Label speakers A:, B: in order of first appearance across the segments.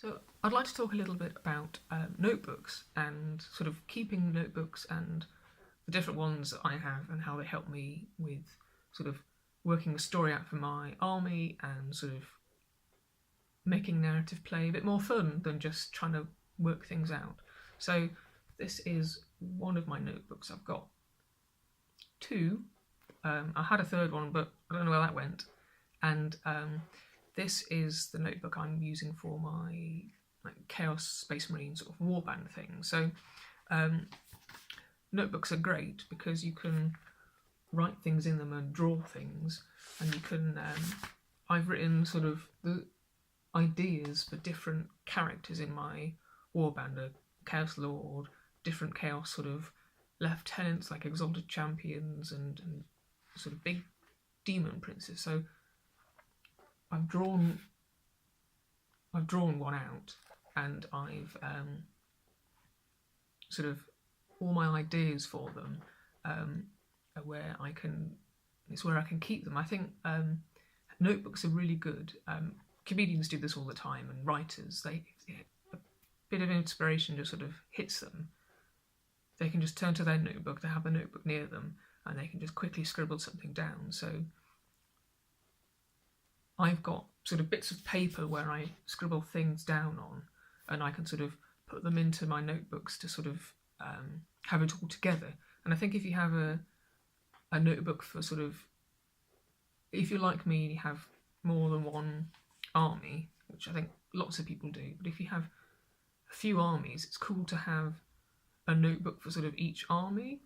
A: So I'd like to talk a little bit about notebooks and sort of keeping notebooks and the different ones that I have and how they help me with sort of working the story out for my army and sort of making narrative play a bit more fun than just trying to work things out. So this is one of my notebooks. I've got two. I had a third one, but I don't know where that went. And this is the notebook I'm using for my Chaos Space Marine sort of warband thing. So notebooks are great because you can write things in them and draw things, and you can. I've written sort of the ideas for different characters in my warband: a Chaos Lord, different Chaos sort of lieutenants like Exalted Champions, and sort of big demon princes. So I've drawn one out, and I've sort of all my ideas for them are where I can. It's where I can keep them. I think notebooks are really good. Comedians do this all the time, and writers. A bit of inspiration just sort of hits them. They can just turn to their notebook. They have a notebook near them, and they can just quickly scribble something down. So I've got sort of bits of paper where I scribble things down on, and I can sort of put them into my notebooks to sort of have it all together. And I think if you have a notebook for sort of, if you're like me and you have more than one army, which I think lots of people do, but if you have a few armies, it's cool to have a notebook for sort of each army.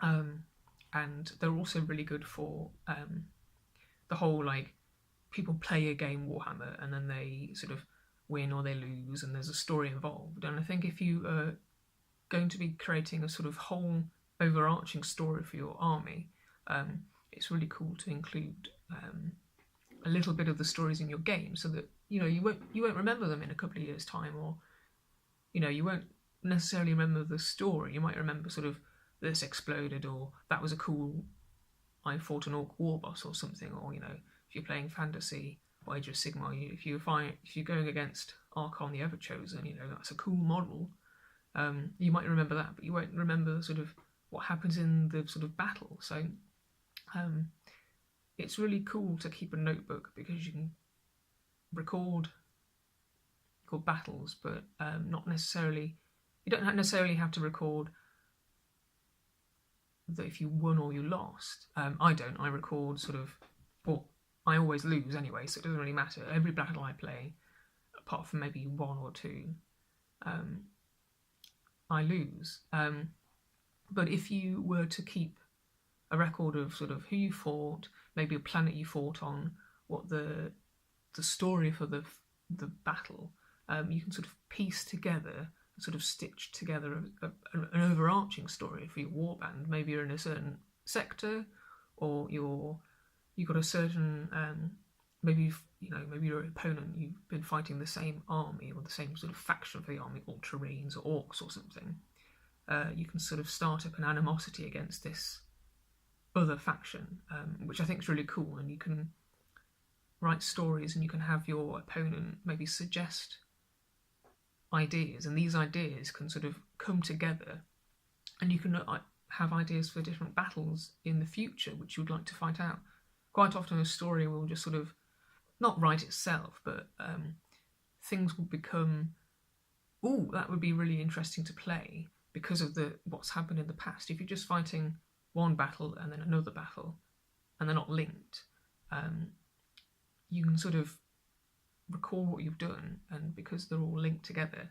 A: And they're also really good for the whole, like, people play a game Warhammer and then they sort of win or they lose and there's a story involved. And I think if you are going to be creating a sort of whole overarching story for your army, it's really cool to include a little bit of the stories in your game, so that you won't remember them in a couple of years' time, or you won't necessarily remember the story. You might remember sort of this exploded, or that was a cool, I fought an orc war boss or something, or if you're playing fantasy or Age of Sigmar, if you're going against Archon the Everchosen, that's a cool model. You might remember that, but you won't remember sort of what happens in the sort of battle. So it's really cool to keep a notebook because you can record battles, but not necessarily. You don't necessarily have to record that if you won or you lost. I don't. I record sort of. Well, I always lose anyway, so it doesn't really matter. Every battle I play, apart from maybe one or two, I lose. But if you were to keep a record of sort of who you fought, maybe a planet you fought on, what the story for the battle, you can sort of piece together, sort of stitch together an overarching story for your warband. Maybe you're in a certain sector, or you've got a certain maybe your opponent, you've been fighting the same army or the same sort of faction for the army, Ultramarines or Orcs or something. You can sort of start up an animosity against this other faction, which I think is really cool. And you can write stories, and you can have your opponent maybe suggest ideas, and these ideas can sort of come together, and you can have ideas for different battles in the future which you would like to fight out. Quite often a story will just sort of not write itself, but things will become, that would be really interesting to play because of what's happened in the past. If you're just fighting one battle and then another battle and they're not linked, you can sort of record what you've done, and because they're all linked together,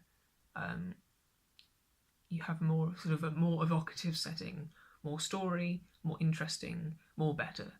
A: you have more sort of a more evocative setting, more story, more interesting, more better.